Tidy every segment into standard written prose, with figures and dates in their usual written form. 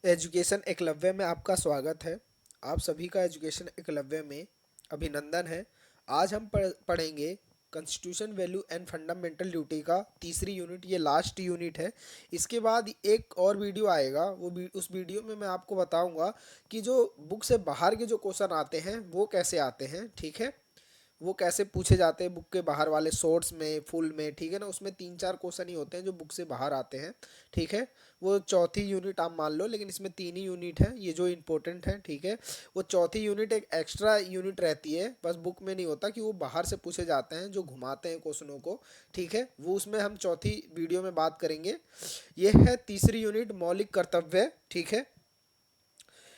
Education Eklavya में आपका स्वागत है। आप सभी का एजुकेशन एकलव्य में अभिनंदन है। आज हम पढ़ेंगे constitution value and fundamental duty का तीसरी यूनिट। ये लास्ट यूनिट है। इसके बाद एक और वीडियो आएगा। उस वीडियो में मैं आपको बताऊंगा कि जो बुक से बाहर के जो क्वेश्चन आते हैं वो कैसे आते हैं, ठीक है। वो कैसे पूछे जाते हैं बुक के बाहर वाले शॉर्ट्स में, फुल में, ठीक है ना। उसमें 3-4 क्वेश्चन ही होते हैं जो बुक से बाहर आते हैं, ठीक है। वो चौथी यूनिट आप मान लो, लेकिन इसमें 3 ही यूनिट है ये जो इम्पोर्टेंट है, ठीक है। वो चौथी यूनिट एक एक्स्ट्रा यूनिट रहती है, बस बुक में नहीं होता कि वो बाहर से पूछे जाते हैं जो घुमाते हैं क्वेश्चनों को, ठीक है। वो उसमें हम चौथी वीडियो में बात करेंगे। ये है तीसरी यूनिट, मौलिक कर्तव्य, ठीक है।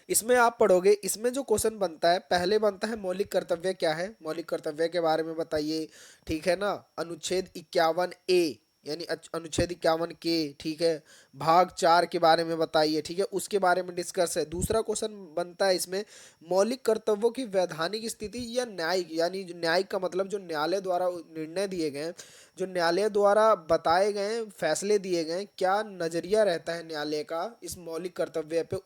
इसमें आप पढ़ोगे, इसमें जो क्वेश्चन बनता है, पहले बनता है मौलिक कर्तव्य क्या है, मौलिक कर्तव्य के बारे में बताइए, ठीक है ना। अनुच्छेद 51A यानी अनुच्छेद 51 के, ठीक है। भाग 4 के बारे में बताइए, ठीक है, उसके बारे में डिस्कस है। दूसरा क्वेश्चन बनता है इसमें मौलिक कर्तव्यों की वैधानिक स्थिति या न्यायिक, यानी न्यायिक का मतलब जो न्यायालय द्वारा निर्णय दिए गए, जो न्यायालय द्वारा बताए गए फैसले दिए गए, क्या नजरिया रहता है न्यायालय का इस मौलिक कर्तव्य पे,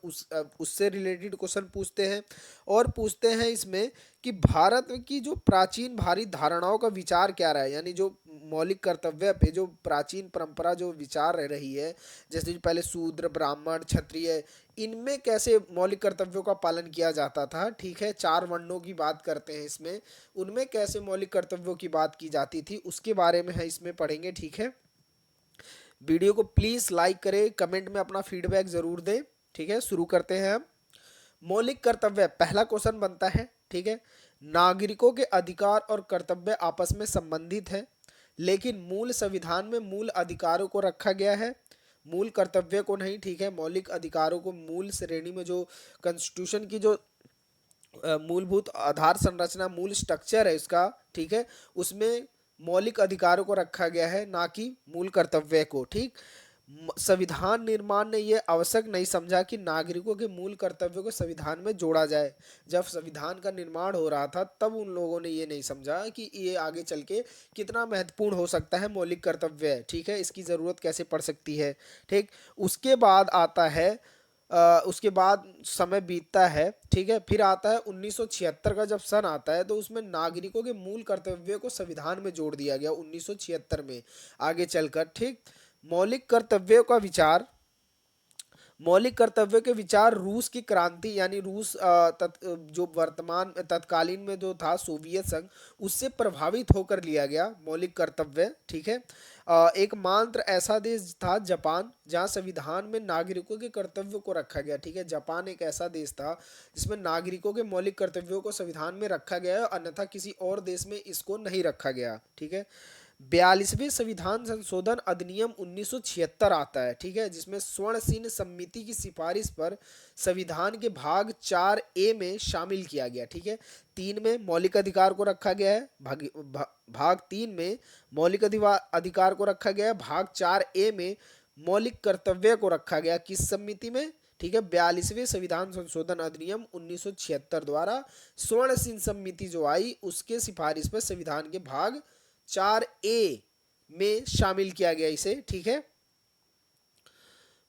उससे रिलेटेड क्वेश्चन पूछते हैं। और पूछते हैं इसमें कि भारत की जो प्राचीन भारी धारणाओं का विचार क्या रहा है, यानी जो मौलिक कर्तव्य पे जो प्राचीन परंपरा जो विचार रह रही है, जैसे जो पहले शूद्र, ब्राह्मण, क्षत्रिय, इनमें कैसे मौलिक कर्तव्यों का पालन किया जाता था, ठीक है। 4 वर्णों की बात करते हैं इसमें, उनमें कैसे मौलिक कर्तव्यों की बात की जाती थी, उसके बारे में है इसमें पढ़ेंगे, ठीक है। वीडियो को प्लीज लाइक करें, कमेंट में अपना फीडबैक जरूर दें, ठीक है। शुरू करते हैं हम। मौलिक कर्तव्य, पहला क्वेश्चन बनता है, ठीक है। नागरिकों के अधिकार और कर्तव्य आपस में संबंधित है, लेकिन मूल संविधान में मूल अधिकारों को रखा गया है, मूल कर्तव्य को नहीं, ठीक है। मौलिक अधिकारों को मूल श्रेणी में, जो कॉन्स्टिट्यूशन की जो मूलभूत आधार संरचना, मूल स्ट्रक्चर है इसका, ठीक है, उसमें मौलिक अधिकारों को रखा गया है, ना कि मूल कर्तव्य को, ठीक। संविधान निर्माण ने यह आवश्यक नहीं समझा कि नागरिकों के मूल कर्तव्यों को संविधान में जोड़ा जाए। जब संविधान का निर्माण हो रहा था तब उन लोगों ने ये नहीं समझा कि ये आगे चल के कितना महत्वपूर्ण हो सकता है मौलिक कर्तव्य, ठीक है, इसकी ज़रूरत कैसे पड़ सकती है, ठीक। उसके बाद आता है उसके बाद समय बीतता है, ठीक है। फिर आता है 1976 का जब सन आता है, तो उसमें नागरिकों के मूल कर्तव्यों को संविधान में जोड़ दिया गया 1976 में, आगे चलकर, ठीक। मौलिक कर्तव्यों का विचार, मौलिक कर्तव्य के विचार रूस की क्रांति, यानी रूस जो वर्तमान तत्कालीन में जो था सोवियत संघ, उससे प्रभावित होकर लिया गया मौलिक कर्तव्य, ठीक है। एक मात्र ऐसा देश था जापान, जहां संविधान में नागरिकों के कर्तव्यों को रखा गया, ठीक है। जापान एक ऐसा देश था जिसमें नागरिकों के मौलिक कर्तव्यों को संविधान में रखा गया है, अन्यथा किसी और देश में इसको नहीं रखा गया, ठीक है। 42वें संविधान संशोधन अधिनियम 1976 आता है, ठीक है, जिसमें स्वर्णसिंह समिति की सिफारिश पर संविधान के भाग 4A में शामिल किया गया, ठीक है। 3 में मौलिक अधिकार को रखा गया है, भाग 3 में मौलिक अधिकार को रखा गया है, भाग 4A में मौलिक कर्तव्य को रखा गया, किस समिति में, ठीक है, 42वें संविधान संशोधन अधिनियम 1976 द्वारा स्वर्ण सिंह समिति जो आई, उसके सिफारिश पर संविधान के भाग 4A में शामिल किया गया इसे, ठीक है।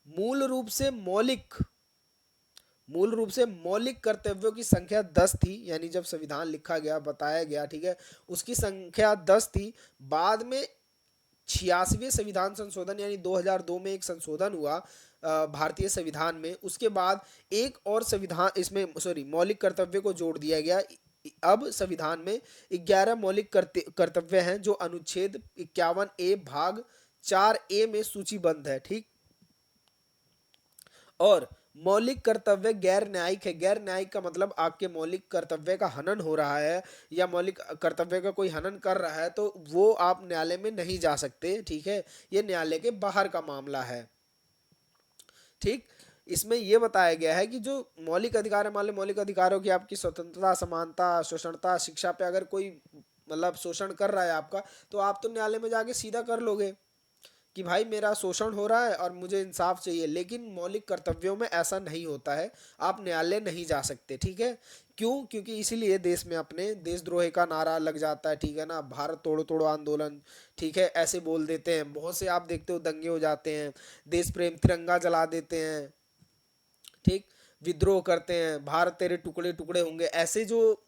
मूल रूप से मौलिक कर्तव्यों की संख्या 10 थी, यानी जब संविधान लिखा गया, बताया गया, ठीक है, उसकी संख्या 10 थी। बाद में 86वें संविधान संशोधन यानी 2002 में एक संशोधन हुआ भारतीय संविधान में, उसके बाद एक और संविधान इसमें मौलिक कर्तव्य को जोड़ दिया गया। अब संविधान में 11 मौलिक कर्तव्य हैं जो अनुच्छेद 51A भाग 4A में सूचीबद्ध है, ठीक। और मौलिक कर्तव्य गैर न्यायिक है। गैर न्यायिक का मतलब आपके मौलिक कर्तव्य का हनन हो रहा है या मौलिक कर्तव्य का कोई हनन कर रहा है, तो वो आप न्यायालय में नहीं जा सकते, ठीक है। ये न्यायालय के बाहर का मामला है, ठीक। इसमें यह बताया गया है कि जो मौलिक अधिकार है, मान लो मौलिक अधिकारों की आपकी स्वतंत्रता, समानता, शोषणता, शिक्षा पे अगर कोई मतलब शोषण कर रहा है आपका, तो आप तो न्यायालय में जाके सीधा कर लोगे कि भाई मेरा शोषण हो रहा है और मुझे इंसाफ चाहिए। लेकिन मौलिक कर्तव्यों में ऐसा नहीं होता है, आप न्यायालय नहीं जा सकते, ठीक है। क्यों? क्योंकि इसीलिए देश में अपने देशद्रोह का नारा लग जाता है, ठीक है ना, भारत तोड़ो तोड़ो आंदोलन, ठीक है, ऐसे बोल देते हैं बहुत से, आप देखते हो दंगे हो जाते हैं, देश प्रेम तिरंगा जला देते हैं, ठीक, विद्रोह करते हैं, भारत तेरे टुकड़े टुकड़े होंगे, ऐसे जो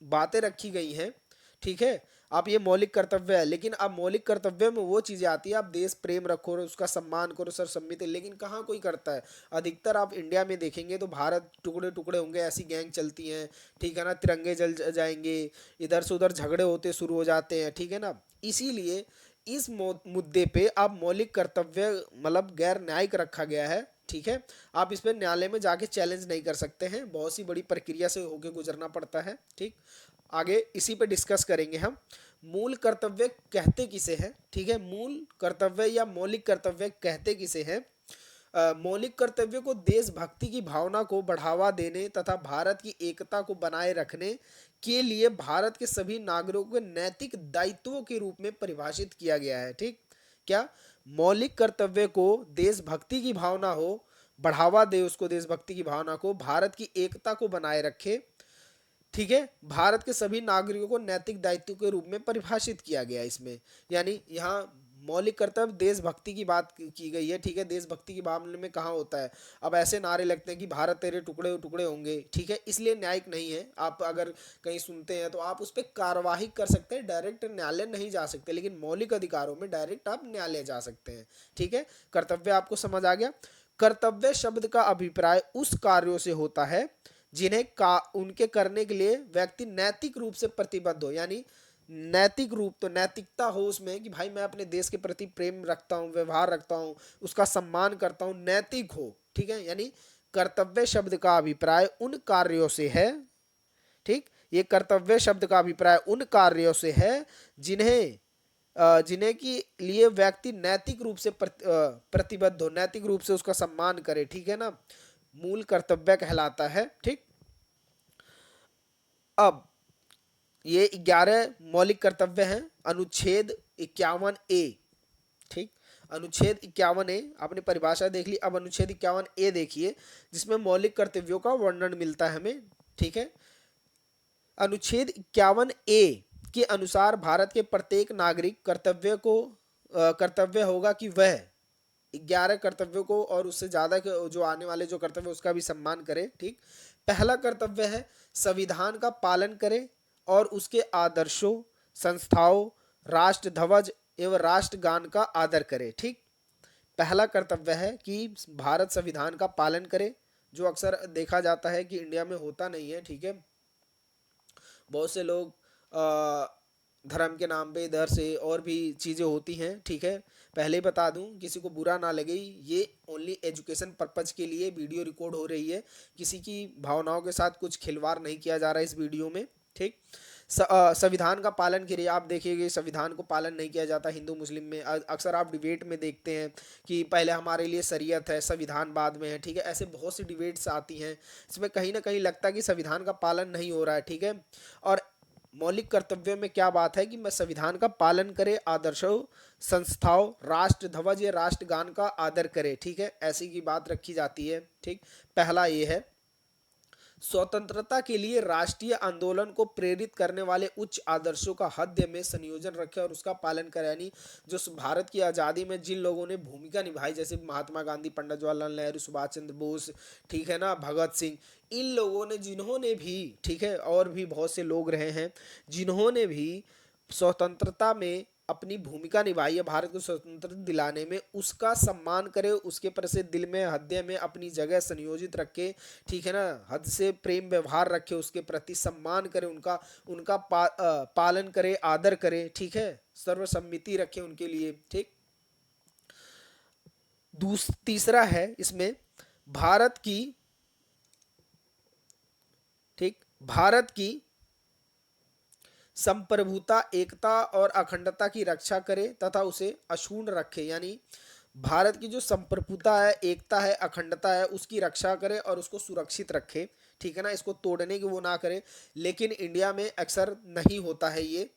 बातें रखी गई हैं, ठीक है। आप ये मौलिक कर्तव्य है, लेकिन अब मौलिक कर्तव्य में वो चीजें आती है, आप देश प्रेम रखो और उसका सम्मान करो, सर सम्मित है, लेकिन कहाँ कोई करता है। अधिकतर आप इंडिया में देखेंगे तो भारत टुकड़े टुकड़े होंगे ऐसी गैंग चलती हैं, ठीक है ना, तिरंगे जल जाएंगे, इधर से उधर झगड़े होते शुरू हो जाते हैं, ठीक है ना। इसीलिए इस मुद्दे पे अब मौलिक कर्तव्य मतलब गैर न्यायिक रखा गया है, ठीक है। आप इस पे न्यायालय में जाके चैलेंज नहीं कर सकते हैं, बहुत सी बड़ी प्रक्रिया से होके गुजरना पड़ता है, ठीक। आगे इसी पे डिस्कस करेंगे हम। मूल कर्तव्य कहते किसे हैं, ठीक है, मूल कर्तव्य या मौलिक कर्तव्य कहते किसे हैं। मौलिक कर्तव्य को देशभक्ति की भावना को बढ़ावा देने तथा भारत की एकता को बनाए रखने के लिए भारत के सभी नागरिकों के नैतिक दायित्वों के रूप में परिभाषित किया गया है, ठीक। क्या मौलिक कर्तव्य को देशभक्ति की भावना हो, बढ़ावा दे उसको, देशभक्ति की भावना को, भारत की एकता को बनाए रखे, ठीक है, भारत के सभी नागरिकों को नैतिक दायित्व के रूप में परिभाषित किया गया है इसमें। यानी यहाँ मौलिक कर्तव्य देशभक्ति की बात की गई है, ठीक है। देशभक्ति के मामले में कहाँ होता है, अब ऐसे नारे लगते हैं कि भारत तेरे टुकड़े टुकड़े होंगे, ठीक है, इसलिए न्यायिक नहीं है। आप अगर कहीं सुनते हैं तो आप उस पर कार्यवाही कर सकते हैं, डायरेक्ट न्यायालय नहीं जा सकते, लेकिन मौलिक अधिकारों में डायरेक्ट आप न्यायालय जा सकते हैं, ठीक है। कर्तव्य आपको समझ आ गया। कर्तव्य शब्द का अभिप्राय उस कार्यों से होता है जिन्हें उनके करने के लिए व्यक्ति नैतिक रूप से प्रतिबद्ध हो। यानी नैतिक रूप तो नैतिकता हो उसमें कि भाई मैं अपने देश के प्रति प्रेम रखता हूँ, व्यवहार रखता हूँ, उसका सम्मान करता हूँ, नैतिक हो, ठीक है। यानी कर्तव्य शब्द का अभिप्राय उन कार्यों से है, ठीक। ये कर्तव्य शब्द का अभिप्राय उन कार्यों से है जिन्हें के लिए व्यक्ति नैतिक रूप से प्रतिबद्ध हो, नैतिक रूप से उसका सम्मान करे, ठीक है ना, मूल कर्तव्य कहलाता है, ठीक। अब ये 11 मौलिक कर्तव्य हैं। अनुच्छेद 51A, ठीक, अनुच्छेद 51A आपने परिभाषा देख ली। अब अनुच्छेद 51A देखिए, जिसमें मौलिक कर्तव्यों का वर्णन मिलता है हमें, ठीक है। अनुच्छेद 51A के अनुसार भारत के प्रत्येक नागरिक कर्तव्य होगा कि वह 11 कर्तव्यों को और उससे ज्यादा जो आने वाले जो कर्तव्य उसका भी सम्मान करे, ठीक। पहला कर्तव्य है संविधान का पालन करे और उसके आदर्शों, संस्थाओं, राष्ट्र ध्वज एवं राष्ट्रगान का आदर करे, ठीक। पहला कर्तव्य है कि भारत संविधान का पालन करे, जो अक्सर देखा जाता है कि इंडिया में होता नहीं है, ठीक है। बहुत से लोग धर्म के नाम पे इधर से और भी चीज़ें होती हैं, ठीक है। पहले ही बता दूं, किसी को बुरा ना लगे, ये ओनली एजुकेशन पर्पज के लिए वीडियो रिकॉर्ड हो रही है, किसी की भावनाओं के साथ कुछ खिलवाड़ नहीं किया जा रहा है इस वीडियो में, ठीक। संविधान का पालन करिए। आप देखिएगा संविधान को पालन नहीं किया जाता हिंदू मुस्लिम में, अक्सर आप डिबेट में देखते हैं कि पहले हमारे लिए शरीयत है, संविधान बाद में है, ठीक है। ऐसे बहुत सी डिबेट्स आती हैं, इसमें कहीं ना कहीं लगता है कि संविधान का पालन नहीं हो रहा है, ठीक है। और मौलिक कर्तव्यों में क्या बात है कि मैं संविधान का पालन करे, आदर्शों, संस्थाओं, राष्ट्र ध्वज या राष्ट्रगान का आदर करे, ठीक है, ऐसी की बात रखी जाती है, ठीक। पहला ये है। स्वतंत्रता के लिए राष्ट्रीय आंदोलन को प्रेरित करने वाले उच्च आदर्शों का हृदय में संयोजन रखे और उसका पालन करे। यानी जो भारत की आज़ादी में जिन लोगों ने भूमिका निभाई, जैसे महात्मा गांधी, पंडित जवाहरलाल नेहरू, सुभाष चंद्र बोस, ठीक है ना, भगत सिंह, इन लोगों ने, जिन्होंने भी, ठीक है, और भी बहुत से लोग रहे हैं जिन्होंने भी स्वतंत्रता में अपनी भूमिका निभाई है, भारत को स्वतंत्र दिलाने में, उसका सम्मान करे, उसके प्रति दिल में, हृदय में अपनी जगह संयोजित रखे, ठीक है ना, हद से प्रेम व्यवहार रखे, उसके प्रति सम्मान करे, उनका उनका पालन करे, आदर करे, ठीक है, सर्वसम्मति रखे उनके लिए, ठीक। तीसरा है इसमें भारत की, ठीक, भारत की संप्रभुता, एकता और अखंडता की रक्षा करे तथा उसे अक्षुण्ण रखे। यानी भारत की जो संप्रभुता है, एकता है, अखंडता है, उसकी रक्षा करे और उसको सुरक्षित रखे, ठीक है ना, इसको तोड़ने की वो ना करे। लेकिन इंडिया में अक्सर नहीं होता है ये।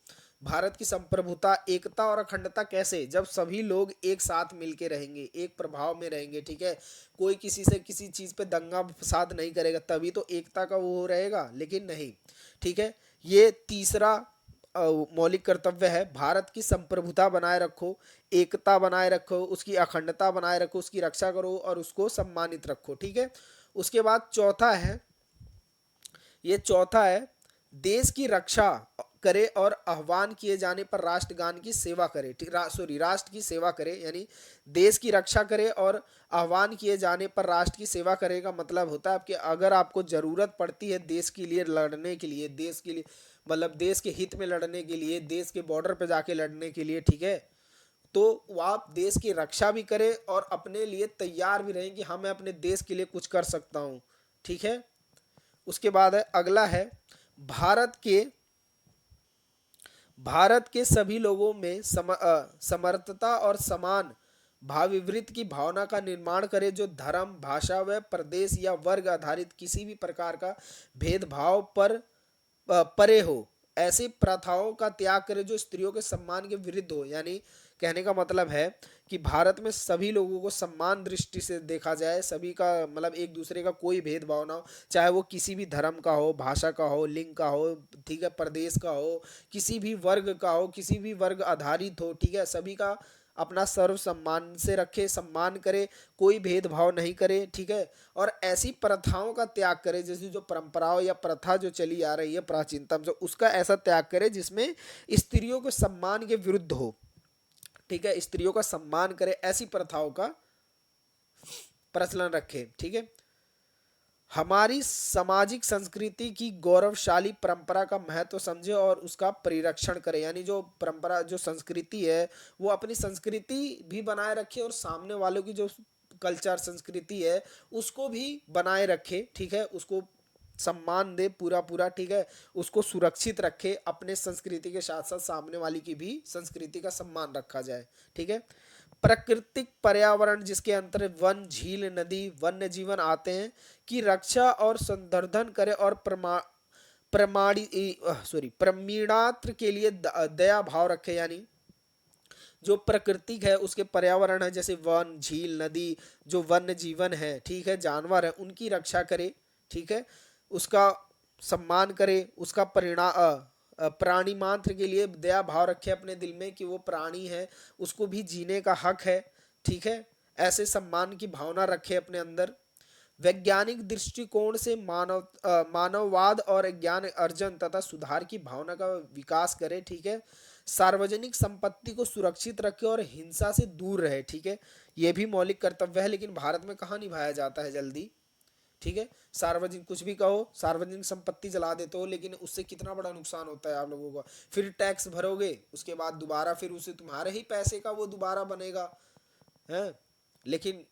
भारत की संप्रभुता, एकता और अखंडता कैसे, जब सभी लोग एक साथ मिलके रहेंगे, एक प्रभाव में रहेंगे, ठीक है, कोई किसी से किसी चीज़ पे दंगा फसाद नहीं करेगा, तभी तो एकता का वो रहेगा, लेकिन नहीं, ठीक है। ये तीसरा मौलिक कर्तव्य है, भारत की संप्रभुता बनाए रखो, एकता बनाए रखो, उसकी अखंडता बनाए रखो, उसकी रक्षा करो और उसको सम्मानित रखो। ठीक है। उसके बाद चौथा है देश की रक्षा करे और आह्वान किए जाने पर राष्ट्रगान की सेवा करे। राष्ट्र की सेवा करे, यानी देश की रक्षा करे और आह्वान किए जाने पर राष्ट्र की सेवा करे का मतलब होता है कि अगर आपको जरूरत पड़ती है देश के लिए लड़ने के लिए, देश के लिए मतलब देश के हित में लड़ने के लिए, देश के बॉर्डर पे जाके लड़ने के लिए, ठीक है, तो वो आप देश की रक्षा भी करें और अपने लिए तैयार भी रहें कि हाँ मैं अपने देश के लिए कुछ कर सकता हूँ। ठीक है। उसके बाद है अगला है भारत के भारत के सभी लोगों में समर्थता और समान भावविवृत्ति की भावना का निर्माण करे, जो धर्म, भाषा व प्रदेश या वर्ग आधारित किसी भी प्रकार का भेदभाव पर परे हो। ऐसी प्रथाओं का त्याग करे जो स्त्रियों के सम्मान के विरुद्ध हो। यानी कहने का मतलब है कि भारत में सभी लोगों को सम्मान दृष्टि से देखा जाए, सभी का मतलब एक दूसरे का कोई भेदभाव ना हो, चाहे वो किसी भी धर्म का हो, भाषा का हो, लिंग का हो, ठीक है, प्रदेश का हो, किसी भी वर्ग का हो, किसी भी वर्ग आधारित हो, ठीक है, सभी का अपना सर्व सम्मान से रखे, सम्मान करे, कोई भेदभाव नहीं करे। ठीक है। और ऐसी प्रथाओं का त्याग करे, जैसे जो परंपराओं या प्रथा जो चली आ रही है प्राचीनतम से, उसका ऐसा त्याग करे जिसमें स्त्रियों के सम्मान के विरुद्ध हो। ठीक है। स्त्रियों का सम्मान करे, ऐसी प्रथाओं का प्रचलन रखे। ठीक है। हमारी सामाजिक संस्कृति की गौरवशाली परंपरा का महत्व समझे और उसका परिरक्षण करे। यानी जो परंपरा, जो संस्कृति है, वो अपनी संस्कृति भी बनाए रखे और सामने वालों की जो कल्चर, संस्कृति है, उसको भी बनाए रखे। ठीक है। उसको सम्मान दे पूरा पूरा। ठीक है। उसको सुरक्षित रखे, अपने संस्कृति के साथ साथ सामने वाली की भी संस्कृति का सम्मान रखा जाए। ठीक है। प्राकृतिक पर्यावरण जिसके अंतर वन, झील, नदी, वन्य जीवन आते हैं, की रक्षा और संवर्धन करे और प्रमाणात्र के लिए दया भाव रखे। यानी जो प्राकृतिक है, उसके पर्यावरण है, जैसे वन, झील, नदी, जो वन्य जीवन है, ठीक है, जानवर है, उनकी रक्षा करे। ठीक है। उसका सम्मान करे, उसका प्राणी मात्र के लिए दया भाव रखे अपने दिल में कि वो प्राणी है, उसको भी जीने का हक है। ठीक है। ऐसे सम्मान की भावना रखे अपने अंदर। वैज्ञानिक दृष्टिकोण से मानववाद और ज्ञान अर्जन तथा सुधार की भावना का विकास करे। ठीक है। सार्वजनिक संपत्ति को सुरक्षित रखे और हिंसा से दूर रहे। ठीक है। यह भी मौलिक कर्तव्य है, लेकिन भारत में कहाँ निभाया जाता है जल्दी। ठीक है। सार्वजनिक कुछ भी कहो, सार्वजनिक संपत्ति जला देते हो, लेकिन उससे कितना बड़ा नुकसान होता है आप लोगों का। फिर टैक्स भरोगे, उसके बाद दोबारा फिर उसे तुम्हारे ही पैसे का वो दोबारा बनेगा है। लेकिन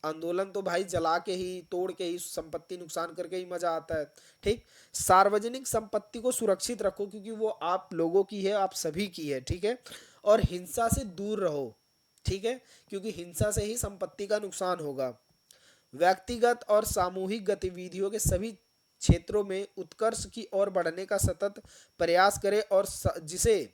आंदोलन तो भाई जला के ही, तोड़ के ही, संपत्ति नुकसान करके ही मजा आता है। ठीक। सार्वजनिक संपत्ति को सुरक्षित रखो क्योंकि वो आप लोगों की है, आप सभी की है। ठीक है। और हिंसा से दूर रहो। ठीक है। क्योंकि हिंसा से ही संपत्ति का नुकसान होगा। व्यक्तिगत और सामूहिक गतिविधियों के सभी क्षेत्रों में उत्कर्ष की ओर बढ़ने का सतत प्रयास करें और जिसे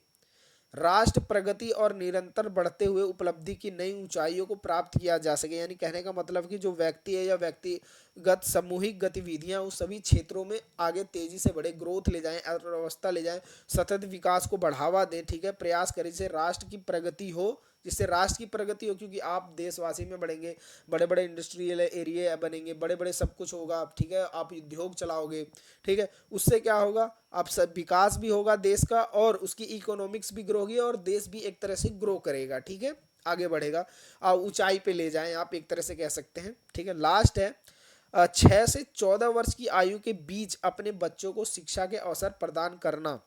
राष्ट्र प्रगति और निरंतर बढ़ते हुए उपलब्धि की नई ऊंचाइयों को प्राप्त किया जा सके। यानी कहने का मतलब कि जो व्यक्ति है या व्यक्तिगत सामूहिक गतिविधियां उस सभी क्षेत्रों में आगे तेजी से बढ़े, ग्रोथ ले जाएं, अर्थव्यवस्था ले जाएं, सतत विकास को बढ़ावा दें। ठीक है। प्रयास करें जिससे राष्ट्र की प्रगति हो, जिससे राष्ट्र की प्रगति हो, क्योंकि आप देशवासी में बढ़ेंगे, बड़े बड़े इंडस्ट्रियल एरिया बनेंगे, बड़े बड़े सब कुछ होगा। ठीक है। आप उद्योग चलाओगे। ठीक है। उससे क्या होगा, आप सब विकास भी होगा देश का और उसकी इकोनॉमिक्स भी ग्रो होगी और देश भी एक तरह से ग्रो करेगा। ठीक है। आगे बढ़ेगा, ऊंचाई पे ले जाएं, आप एक तरह से कह सकते हैं। ठीक है। लास्ट है 6 से 14 वर्ष की आयु के बीच अपने बच्चों को शिक्षा के अवसर प्रदान करना।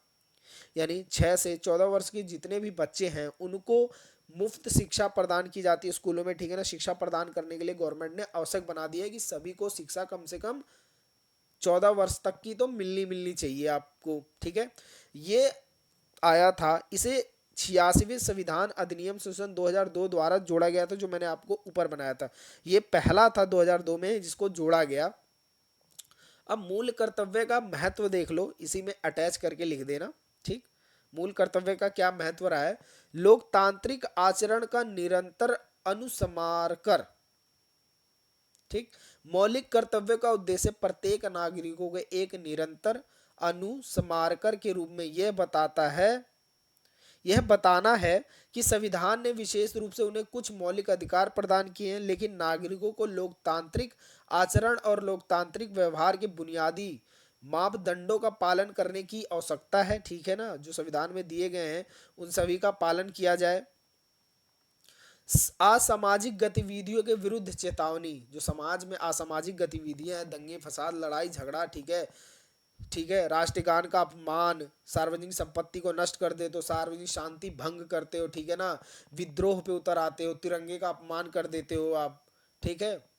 यानी 6 से 14 वर्ष के जितने भी बच्चे हैं उनको मुफ्त शिक्षा प्रदान की जाती है स्कूलों में। ठीक है ना। शिक्षा प्रदान करने के लिए गवर्नमेंट ने आवश्यक बना दिया है कि सभी को शिक्षा कम से कम 14 वर्ष तक की तो मिलनी मिलनी चाहिए आपको। ठीक है। ये आया था, इसे 86वें संविधान अधिनियम सेशन 2002 द्वारा जोड़ा गया था, जो मैंने आपको ऊपर बनाया था। ये पहला था 2002 में जिसको जोड़ा गया। अब मूल कर्तव्य का महत्व देख लो, इसी में अटैच करके लिख देना। ठीक। मूल कर्तव्य का क्या महत्व रहा है, लोकतांत्रिक आचरण का निरंतर अनुसमार कर। ठीक। मौलिक कर्तव्य का उद्देश्य प्रत्येक नागरिकों के एक निरंतर अनुस्मारकर के रूप में यह बताना है कि संविधान ने विशेष रूप से उन्हें कुछ मौलिक अधिकार प्रदान किए हैं, लेकिन नागरिकों को लोकतांत्रिक आचरण और लोकतांत्रिक व्यवहार के बुनियादी मापदंडों का पालन करने की आवश्यकता है। ठीक है ना, जो संविधान में दिए गए हैं उन सभी का पालन किया जाए। असामाजिक गतिविधियों के विरुद्ध चेतावनी, जो समाज में असामाजिक गतिविधियां हैं, दंगे फसाद लड़ाई झगड़ा, ठीक है, राष्ट्रगान का अपमान, सार्वजनिक संपत्ति को नष्ट कर देते हो, सार्वजनिक शांति भंग करते हो, ठीक है ना, विद्रोह पे उतर आते हो, तिरंगे का अपमान कर देते हो आप, ठीक है,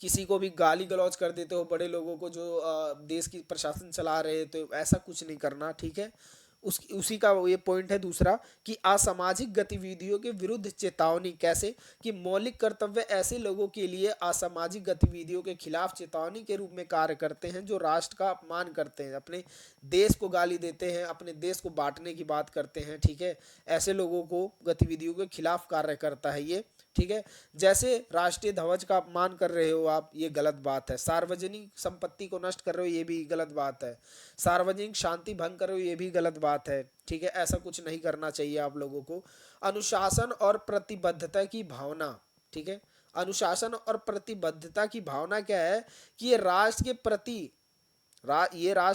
किसी को भी गाली गलौज कर देते हो, बड़े लोगों को जो देश की प्रशासन चला रहे थे, ऐसा कुछ नहीं करना। ठीक है, उसी का ये पॉइंट है दूसरा कि असामाजिक गतिविधियों के विरुद्ध चेतावनी। कैसे कि मौलिक कर्तव्य ऐसे लोगों के लिए असामाजिक गतिविधियों के खिलाफ चेतावनी के रूप में कार्य करते हैं जो राष्ट्र का अपमान करते हैं, अपने देश को गाली देते हैं, अपने देश को बांटने की बात करते हैं। ठीक है, ऐसे लोगों को गतिविधियों के खिलाफ कार्य करता है ये। ठीक है, जैसे राष्ट्रीय ध्वज का अपमान कर रहे हो आप, ये गलत बात है। सार्वजनिक संपत्ति को नष्ट कर रहे हो, ये भी गलत बात है। सार्वजनिक शांति भंग कर रहे हो, ये भी गलत बात है। ठीक है, ऐसा कुछ नहीं करना चाहिए आप लोगों को। अनुशासन और प्रतिबद्धता की भावना। ठीक है, अनुशासन और प्रतिबद्धता की भावना क्या है कि ये राष्ट्र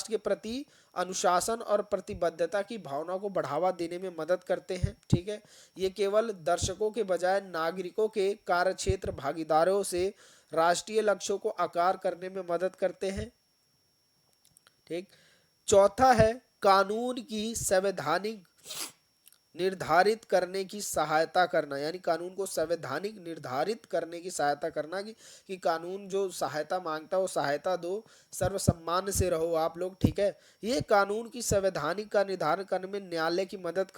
के प्रति अनुशासन और प्रतिबद्धता की भावना को बढ़ावा देने में मदद करते हैं। ठीक है, ये केवल दर्शकों के बजाय नागरिकों के कार्यक्षेत्र भागीदारों से राष्ट्रीय लक्ष्यों को आकार करने में मदद करते हैं। ठीक, चौथा है कानून की संवैधानिक निर्धारित करने की सहायता करना, यानी कानून को संवैधानिक निर्धारित करने की सहायता करना कि कानून जो सहायता मांगता है वो सहायता दो, सर्वसम्मान से रहो आप लोग। ठीक है, ये कानून की संवैधानिक का निर्धारण करने में न्यायालय की मदद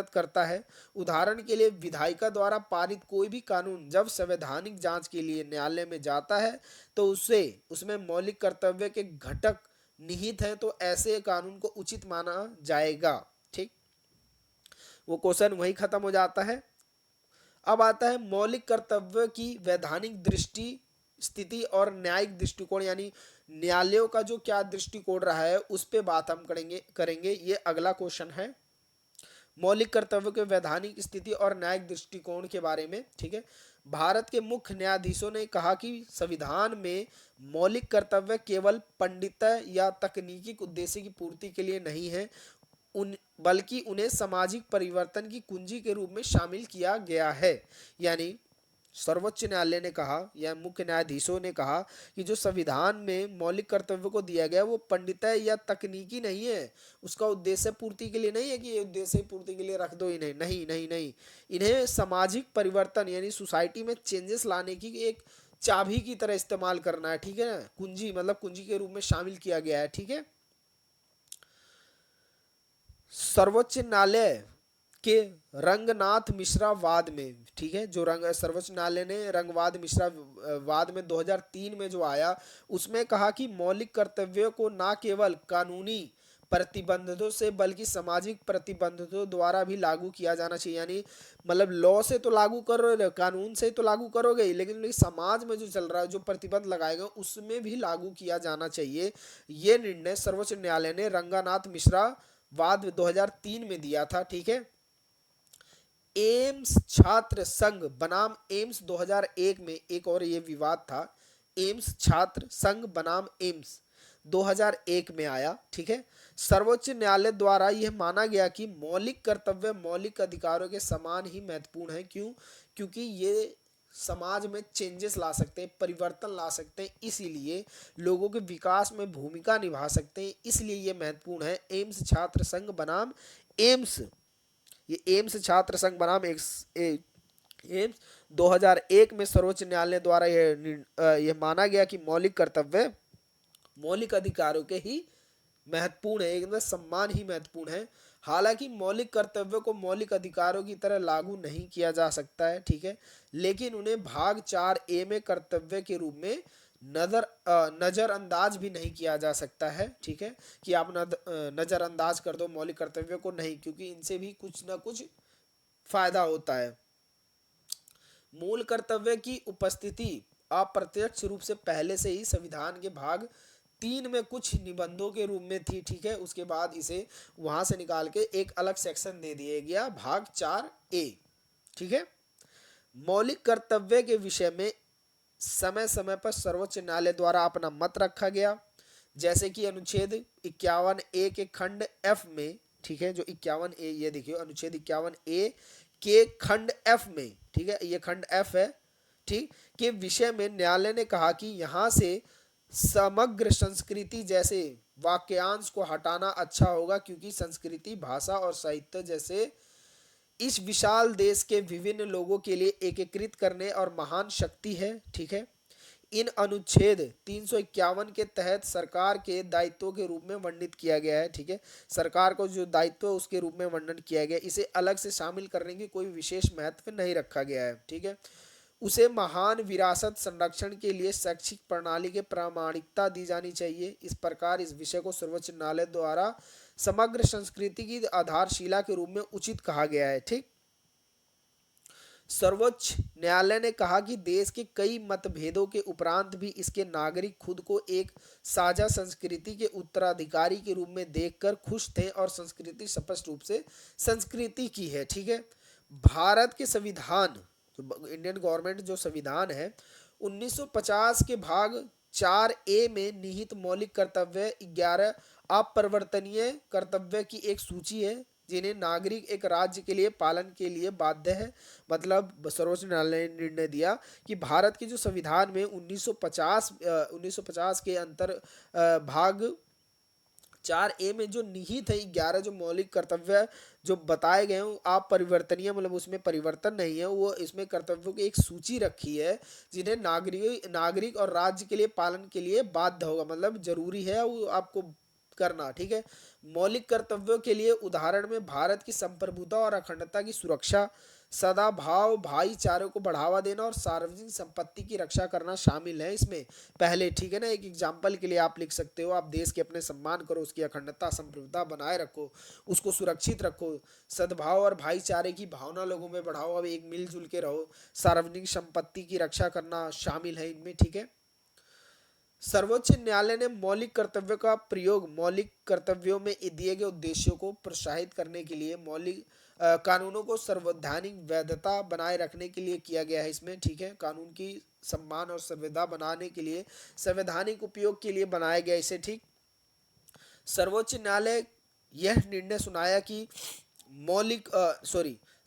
करता है। उदाहरण के लिए विधायिका द्वारा पारित कोई भी कानून जब संवैधानिक जांच के लिए न्यायालय में जाता है तो उसमें मौलिक कर्तव्य के घटक निहित हैं, तो ऐसे कानून को उचित माना जाएगा। ठीक, वो क्वेश्चन वही खत्म हो जाता है। अब आता है मौलिक कर्तव्य की वैधानिक दृष्टि स्थिति और न्यायिक दृष्टिकोण, यानी न्यायालयों का जो क्या दृष्टिकोण रहा है उस पे बात हम करेंगे। ये अगला क्वेश्चन है, मौलिक कर्तव्य के वैधानिक स्थिति और न्यायिक दृष्टिकोण के बारे में। ठीक है, भारत के मुख्य न्यायाधीशों ने कहा कि संविधान में मौलिक कर्तव्य केवल पंडित या तकनीकी उद्देश्य की पूर्ति के लिए नहीं है, बल्कि उन्हें सामाजिक परिवर्तन की कुंजी के रूप में शामिल किया गया है। यानी सर्वोच्च न्यायालय ने कहा या मुख्य न्यायाधीशों ने कहा कि जो संविधान में मौलिक कर्तव्य को दिया गया वो पंडित या तकनीकी नहीं है, उसका उद्देश्य पूर्ति के लिए नहीं है कि ये उद्देश्य पूर्ति के लिए रख दो इन्हें, नहीं नहीं नहीं, इन्हें सामाजिक परिवर्तन यानी सोसाइटी में चेंजेस लाने की एक चाबी की तरह इस्तेमाल करना है। ठीक है ना, कुंजी मतलब कुंजी के रूप में शामिल किया गया है। ठीक है, सर्वोच्च न्यायालय के रंगनाथ मिश्रा वाद में, ठीक है, जो सर्वोच्च न्यायालय ने रंगवाद मिश्रा वाद में 2003 में जो आया उसमें कहा कि मौलिक कर्तव्यों को न केवल कानूनी प्रतिबंधों से बल्कि सामाजिक प्रतिबंधों द्वारा भी लागू किया जाना चाहिए। यानी मतलब लॉ से तो लागू कर रहे हो, कानून से तो लागू करोगे ही, लेकिन समाज में जो चल रहा है जो प्रतिबंध लगाएगा उसमें भी लागू किया जाना चाहिए। ये निर्णय सर्वोच्च न्यायालय ने रंगनाथ मिश्रा वाद 2003 में दिया था। ठीक है, एम्स छात्र संघ बनाम एम्स 2001 में एक और ये विवाद था, एम्स छात्र संघ बनाम एम्स 2001 में आया। ठीक है, सर्वोच्च न्यायालय द्वारा यह माना गया कि मौलिक कर्तव्य मौलिक अधिकारों के समान ही महत्वपूर्ण है। क्यों? क्योंकि ये समाज में चेंजेस ला सकते हैं, परिवर्तन ला सकते हैं, इसीलिए लोगों के विकास में भूमिका निभा सकते हैं, इसलिए ये महत्वपूर्ण है। एम्स छात्र संघ बनाम एम्स, ये एम्स छात्र संघ बनाम एम्स 2001 में सर्वोच्च न्यायालय द्वारा यह माना गया कि मौलिक कर्तव्य मौलिक अधिकारों के ही महत्वपूर्ण है, एकदम सम्मान ही महत्वपूर्ण है। हालांकि मौलिक कर्तव्यों को मौलिक अधिकारों की तरह लागू नहीं किया जा सकता है। ठीक है, लेकिन उन्हें भाग 4A में कर्तव्य के रूप में नजरअंदाज भी नहीं किया जा सकता है। ठीक है, कि आप नजरअंदाज कर दो मौलिक कर्तव्यों को, नहीं, क्योंकि इनसे भी कुछ ना कुछ फायदा होता है। मूल कर्तव्य की उपस्थिति अप्रत्यक्ष रूप से पहले से ही संविधान के भाग 3 में कुछ निबंधों के रूप में थी, ठीक है। उसके बाद इसे वहां से निकाल के एक अलग सेक्शन दे दिया गया, भाग 4A, ठीक है। मौलिक कर्तव्य के विषय में समय समय पर सर्वोच्च न्यायालय द्वारा अपना मत रखा गया, जैसे कि अनुच्छेद 51A के खंड F में, ठीक है, जो 51A, ये देखिए अनुच्छेद 51A के खंड F में, ठीक है, ये खंड F है, ठीक, के विषय में न्यायालय ने कहा कि यहाँ से समग्र संस्कृति जैसे वाक्यांश को हटाना अच्छा होगा, क्योंकि संस्कृति, भाषा और साहित्य जैसे इस विशाल देश के विभिन्न लोगों के लिए एकीकृत करने और महान शक्ति है, ठीक है। इन अनुच्छेद 351 के तहत सरकार के दायित्वों के रूप में वर्णित किया गया है, ठीक है। सरकार को जो दायित्व है उसके रूप में वर्णन किया गया, इसे अलग से शामिल करने की कोई विशेष महत्व नहीं रखा गया है, ठीक है। उसे महान विरासत संरक्षण के लिए शैक्षिक प्रणाली के प्रामाणिकता दी जानी चाहिए। इस प्रकार इस विषय को सर्वोच्च न्यायालय द्वारा समग्र संस्कृति की आधारशिला के रूप में उचित कहा गया है, ठीक। सर्वोच्च न्यायालय ने कहा कि देश के कई मतभेदों के उपरांत भी इसके नागरिक खुद को एक साझा संस्कृति के उत्तराधिकारी के रूप में देखकर खुश थे और संस्कृति स्पष्ट रूप से संस्कृति की है, ठीक है। भारत के संविधान, इंडियन गवर्नमेंट जो संविधान है 1950 के भाग 4A में निहित मौलिक कर्तव्य 11 अपरिवर्तनीय कर्तव्य की एक सूची है, जिन्हें नागरिक एक राज्य के लिए पालन के लिए बाध्य है। मतलब सर्वोच्च न्यायालय ने निर्णय दिया कि भारत के जो संविधान में 1950 के अंतर भाग 4A में जो निहित है 11 जो मौलिक कर्तव्य जो बताए गए हैं आप परिवर्तनीय, मतलब उसमें परिवर्तन नहीं है, वो इसमें कर्तव्यों की एक सूची रखी है जिन्हें नागरिक और राज्य के लिए पालन के लिए बाध्य होगा, मतलब जरूरी है वो आपको करना, ठीक है। मौलिक कर्तव्यों के लिए उदाहरण में भारत की संप्रभुता और अखंडता की सुरक्षा, सदाभाव, भाईचारे को बढ़ावा देना और सार्वजनिक संपत्ति की रक्षा करना शामिल है इसमें पहले, ठीक है ना। एक एग्जाम्पल के लिए आप लिख सकते हो, आप देश के अपने सम्मान करो, उसकी अखंडता संप्रभुता बनाए रखो, उसको सुरक्षित रखो, सद्भाव और भाईचारे की भावना लोगों में बढ़ाओ, अब एक मिलजुल के रहो, सार्वजनिक संपत्ति की रक्षा करना शामिल है इनमें, ठीक है। सर्वोच्च न्यायालय ने मौलिक कर्तव्यों का प्रयोग मौलिक कर्तव्यों में दिए गए उद्देश्यों को प्रोत्साहित करने के लिए मौलिक कानूनों को संवैधानिक वैधता बनाए रखने के लिए किया गया है इसमें, ठीक है। कानून की सम्मान और संविदा बनाने के लिए संवैधानिक उपयोग के लिए बनाया गया इसे, ठीक। सर्वोच्च न्यायालय यह निर्णय सुनाया कि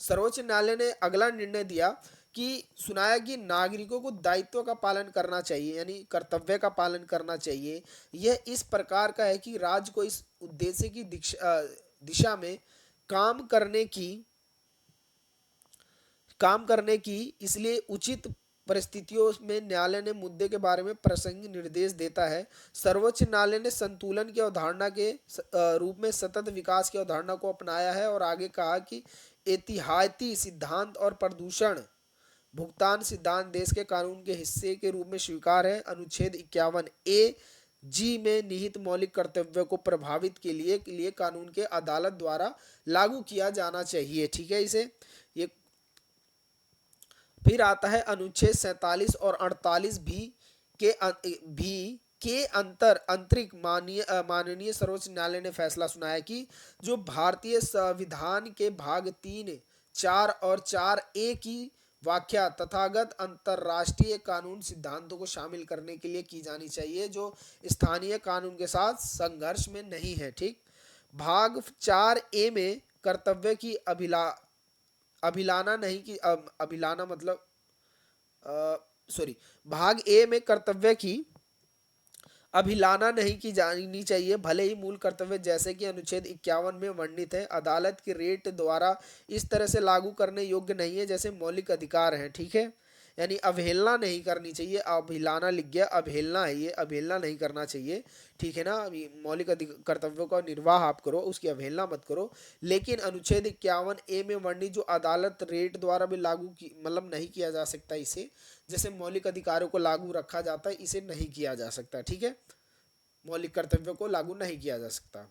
सर्वोच्च न्यायालय ने अगला निर्णय दिया कि सुनाया कि नागरिकों को दायित्व का पालन करना चाहिए, यानी कर्तव्य का पालन करना चाहिए। यह इस प्रकार का है कि राज्य को इस उद्देश्य की दिशा में काम करने की इसलिए उचित परिस्थितियों में न्यायालय ने मुद्दे के बारे में प्रासंगिक निर्देश देता है। सर्वोच्च न्यायालय ने संतुलन की अवधारणा के रूप में सतत विकास की अवधारणा को अपनाया है और आगे कहा कि एहतियाती सिद्धांत और प्रदूषण भुगतान सिद्धांत देश के कानून के हिस्से के रूप में स्वीकार है। अनुच्छेद 51A(G) में निहित मौलिक कर्तव्यों को प्रभावित के लिए कानून के अदालत द्वारा लागू किया जाना चाहिए, ठीक है। इसे ये फिर आता है अनुच्छेद 47 और 48 के अंतरिक माननीय सर्वोच्च न्यायालय ने फैसला सुनाया कि जो भारतीय संविधान के भाग 3, 4 और 4A की व्याख्या तथागत अंतरराष्ट्रीय कानून सिद्धांतों को शामिल करने के लिए की जानी चाहिए, जो स्थानीय कानून के साथ संघर्ष में नहीं है, ठीक। भाग 4A में कर्तव्य की अभिलाना नहीं की अभिलाना मतलब भाग ए में कर्तव्य की अभिलाना नहीं की जानी चाहिए, भले ही मूल कर्तव्य जैसे कि अनुच्छेद 51 में वर्णित है अदालत के रेट द्वारा इस तरह से लागू करने योग्य नहीं है जैसे मौलिक अधिकार हैं, ठीक है। यानी अवहेलना नहीं करनी चाहिए, अभिलाना लिख गया, अवहेलना है ये, अवहेलना नहीं करना चाहिए, ठीक है ना। मौलिक कर्तव्यों का निर्वाह आप करो, उसकी अवहेलना मत करो। लेकिन अनुच्छेद 51A में वर्णित जो अदालत रेट द्वारा भी लागू की मतलब नहीं किया जा सकता, इसे जैसे मौलिक अधिकारों को लागू रखा जाता है, इसे नहीं किया जा सकता, ठीक है। मौलिक कर्तव्यों को लागू नहीं किया जा सकता।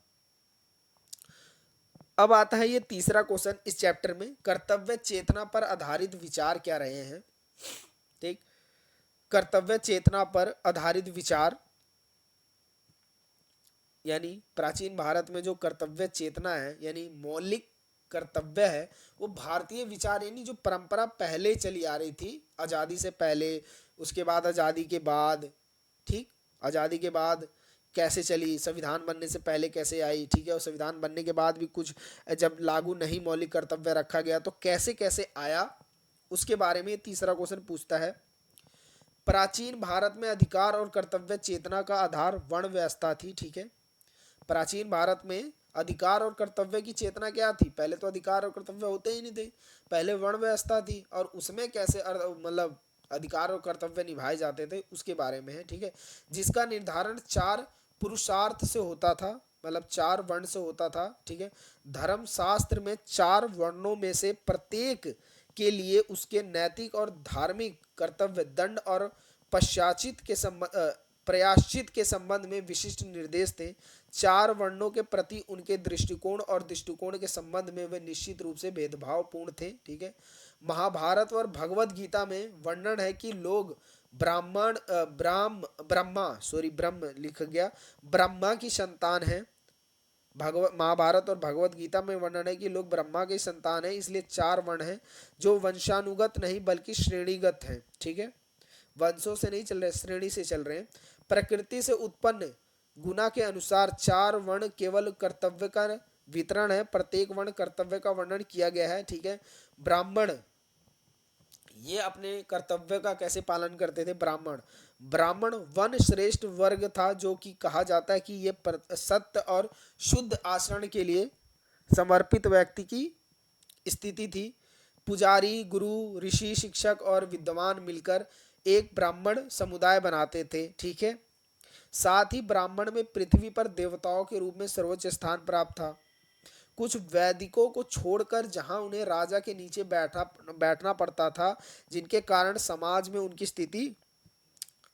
अब आता है ये तीसरा क्वेश्चन इस चैप्टर में, कर्तव्य चेतना पर आधारित विचार क्या रहे हैं, ठीक। कर्तव्य चेतना पर आधारित विचार यानी प्राचीन भारत में जो कर्तव्य चेतना है यानी मौलिक कर्तव्य है, वो भारतीय विचार यानी जो परंपरा पहले चली आ रही थी आज़ादी से पहले, उसके बाद आज़ादी के बाद, ठीक, आज़ादी के बाद कैसे चली, संविधान बनने से पहले कैसे आई, ठीक है, और संविधान बनने के बाद भी कुछ जब लागू नहीं मौलिक कर्तव्य रखा गया तो कैसे कैसे आया, उसके बारे में तीसरा क्वेश्चन पूछता है। प्राचीन भारत में अधिकार और कर्तव्य चेतना का आधार वर्ण व्यवस्था थी, ठीक है। प्राचीन भारत में अधिकार और कर्तव्य की चेतना क्या थी? पहले तो अधिकार और कर्तव्य होते ही नहीं थे, पहले वर्ण व्यवस्था थी, और उसमें कैसे मतलब अधिकार और कर्तव्य निभाए जाते थे उसके बारे में है, ठीक है। जिसका निर्धारण 4 पुरुषार्थ से होता था, मतलब 4 वर्ण से होता था, ठीक है। धर्म शास्त्र में 4 वर्णों में से प्रत्येक के लिए उसके नैतिक और धार्मिक कर्तव्य, दंड और पश्चाचित के संबंध प्रयाश्चित के संबंध में विशिष्ट निर्देश थे। 4 वर्णों के प्रति उनके दृष्टिकोण और दृष्टिकोण के संबंध में वे निश्चित रूप से भेदभावपूर्ण थे, ठीक है। महाभारत और भगवत गीता में वर्णन है कि लोग ब्राह्मण ब्रह्म लिख गया, ब्रह्मा की संतान है। भगवत महाभारत और भगवत गीता में वर्णन है कि लोग ब्रह्मा के संतान है, इसलिए 4 वर्ण हैं जो वंशानुगत नहीं बल्कि श्रेणीगत हैं, ठीक है। वंशों से नहीं चल रहे, श्रेणी से चल रहे हैं। प्रकृति से उत्पन्न गुना के अनुसार 4 वर्ण केवल कर्तव्य का वितरण है, प्रत्येक वर्ण कर्तव्य का वर्णन किया गया है, ठीक है। ब्राह्मण ये अपने कर्तव्य का कैसे पालन करते थे? ब्राह्मण वन श्रेष्ठ वर्ग था, जो कि कहा जाता है कि ये सत्य और शुद्ध आचरण के लिए समर्पित व्यक्ति की स्थिति थी। पुजारी, गुरु, ऋषि, शिक्षक और विद्वान मिलकर एक ब्राह्मण समुदाय बनाते थे, ठीक है। साथ ही ब्राह्मण में पृथ्वी पर देवताओं के रूप में सर्वोच्च स्थान प्राप्त था। कुछ वैदिकों को छोड़कर जहां उन्हें राजा के नीचे बैठना पड़ता था, जिनके कारण समाज में उनकी स्थिति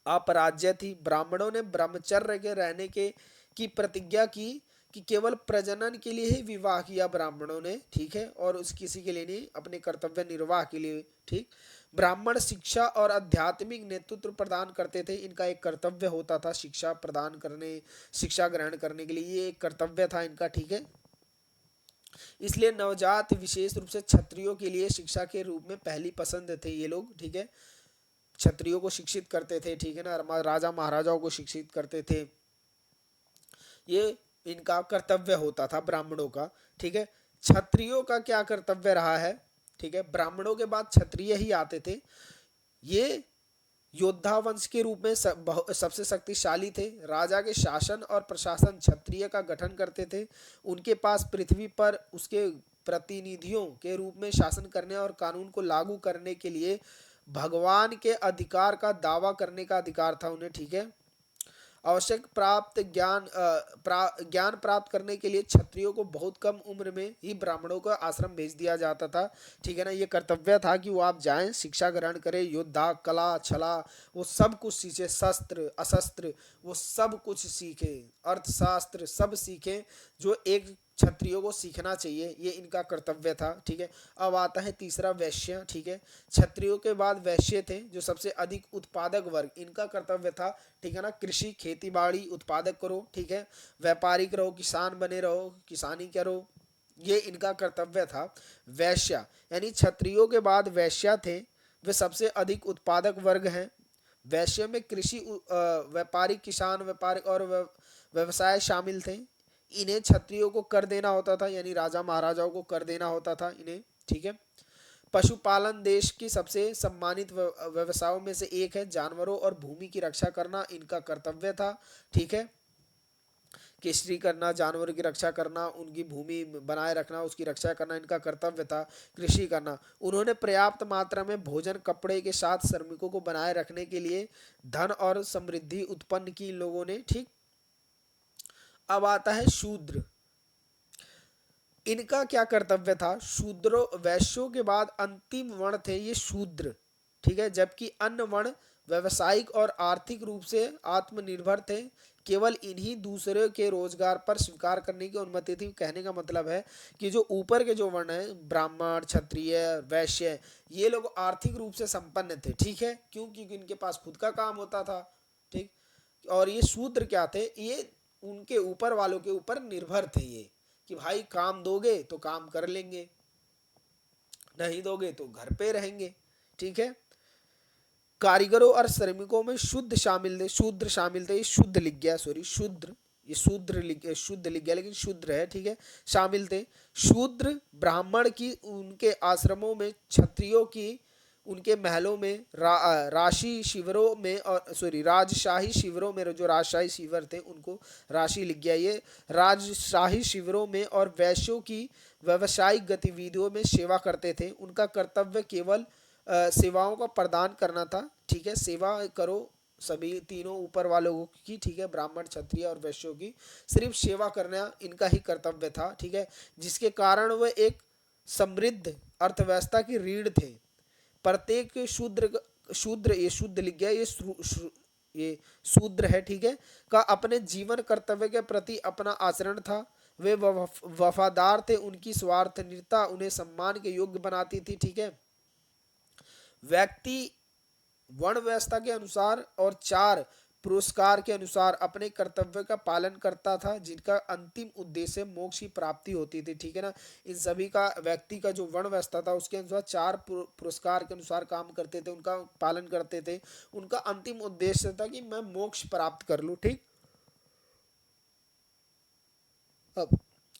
अपराज्य थी। ब्राह्मणों ने ब्रह्मचर्य के रहने के की प्रतिज्ञा की कि केवल प्रजनन के लिए ही विवाह किया ब्राह्मणों ने, ठीक है, और उस किसी के लिए नहीं, अपने कर्तव्य निर्वाह के लिए, ठीक। ब्राह्मण शिक्षा और आध्यात्मिक नेतृत्व प्रदान करते थे, इनका एक कर्तव्य होता था शिक्षा प्रदान करने, शिक्षा ग्रहण करने के लिए, ये एक कर्तव्य था इनका, ठीक है। इसलिए नवजात विशेष रूप से क्षत्रियों के लिए शिक्षा के रूप में पहली पसंद थे ये लोग, ठीक है। क्षत्रियों को शिक्षित करते थे, ठीक है ना, राजा महाराजाओं को शिक्षित करते थे, ये इनका कर्तव्य होता था ब्राह्मणों का, ठीक है। क्षत्रियों का क्या कर्तव्य रहा है? ठीक है, ब्राह्मणों के बाद क्षत्रिय ही आते थे। ये योद्धा वंश के रूप में सबसे शक्तिशाली थे। राजा के शासन और प्रशासन क्षत्रिय का गठन करते थे। उनके पास पृथ्वी पर उसके प्रतिनिधियों के रूप में शासन करने और कानून को लागू करने के लिए भगवान के अधिकार का दावा करने का अधिकार था उन्हें, ठीक है। आवश्यक ज्ञान प्राप्त करने के लिए क्षत्रियों को बहुत कम उम्र में ही ब्राह्मणों को आश्रम भेज दिया जाता था, ठीक है ना। ये कर्तव्य था कि वो आप जाएं, शिक्षा ग्रहण करें, योद्धा, कला, छला, वो सब कुछ सीखे, शस्त्र अशस्त्र वो सब कुछ सीखे, अर्थशास्त्र सब सीखे, जो एक क्षत्रियों को सीखना चाहिए, ये इनका कर्तव्य था, ठीक है। अब आता है तीसरा, वैश्य, ठीक है। क्षत्रियों के बाद वैश्य थे, जो सबसे अधिक उत्पादक वर्ग, इनका कर्तव्य था, ठीक है ना, कृषि खेती बाड़ी उत्पादक करो, ठीक है, व्यापारिक रहो, किसान बने रहो, किसानी करो, ये इनका कर्तव्य था। वैश्य यानी क्षत्रियों के बाद वैश्य थे, वे सबसे अधिक उत्पादक वर्ग हैं। वैश्य में कृषि, व्यापारिक, किसान, व्यापारिक और व्यवसाय शामिल थे। इन्हें क्षत्रियों को कर देना होता था, यानी राजा महाराजाओं को कर देना होता था इन्हें, ठीक है। पशुपालन देश की सबसे सम्मानित व्यवसायों में से एक है। जानवरों और भूमि की रक्षा करना इनका कर्तव्य था, ठीक है। कृषि करना, जानवरों की रक्षा करना, उनकी भूमि बनाए रखना, उसकी रक्षा करना इनका कर्तव्य था, कृषि करना। उन्होंने पर्याप्त मात्रा में भोजन, कपड़े के साथ श्रमिकों को बनाए रखने के लिए धन और समृद्धि उत्पन्न की इन लोगों ने, ठीक। अब आता है शूद्र, इनका क्या कर्तव्य था? शूद्रों, वैश्यों के बाद अंतिम वर्ण थे ये शूद्र, ठीक है। जबकि अन्य वर्ण व्यवसायिक और आर्थिक रूप से आत्मनिर्भर थे, केवल इन्हीं दूसरे के रोजगार पर स्वीकार करने की अनुमति थी। कहने का मतलब है कि जो ऊपर के जो वर्ण है, ब्राह्मण, क्षत्रिय, वैश्य, ये लोग आर्थिक रूप से संपन्न थे, ठीक है, क्योंकि इनके पास खुद का काम होता था, ठीक। और ये शूद्र क्या थे? ये उनके ऊपर वालों के ऊपर निर्भर थे ये, कि भाई काम दोगे तो काम कर लेंगे, नहीं दोगे तो घर पे रहेंगे। ठीक है। कारीगरों और श्रमिकों में शूद्र शामिल थे, ये शुद्ध लिख गया, सॉरी शूद्र, ये शुद्ध लिख गया लेकिन शूद्र है। ठीक है। शामिल थे शूद्र, ब्राह्मण की उनके आश्रमों में, क्षत्रियों की उनके महलों में, राशि शिविरों में, और सॉरी राजशाही शिविरों में, जो राजशाही शिविर थे उनको राशि लिख गया ये, राजशाही शिविरों में, और वैश्यों की व्यावसायिक गतिविधियों में सेवा करते थे। उनका कर्तव्य केवल सेवाओं का प्रदान करना था। ठीक है। सेवा करो सभी तीनों ऊपर वालों की। ठीक है। ब्राह्मण, क्षत्रिय और वैश्यों की सिर्फ सेवा करना इनका ही कर्तव्य था। ठीक है। जिसके कारण वह एक समृद्ध अर्थव्यवस्था की रीढ़ थे। प्रत्येक शूद्र ये शुद्ध लिख गया, ये शूद्र है। ठीक है। का अपने जीवन कर्तव्य के प्रति अपना आचरण था। वे वफादार थे, उनकी स्वार्थ निरता उन्हें सम्मान के योग्य बनाती थी। ठीक है। व्यक्ति वर्ण व्यवस्था के अनुसार और 4 पुरस्कार के अनुसार अपने कर्तव्य का पालन करता था, जिनका अंतिम उद्देश्य मोक्ष की प्राप्ति होती थी। ठीक है ना। इन सभी का व्यक्ति का जो वर्ण व्यवस्था था उसके अनुसार 4 पुरस्कार के अनुसार काम करते थे, उनका पालन करते थे। उनका अंतिम उद्देश्य था कि मैं मोक्ष प्राप्त कर लूं। ठीक। अब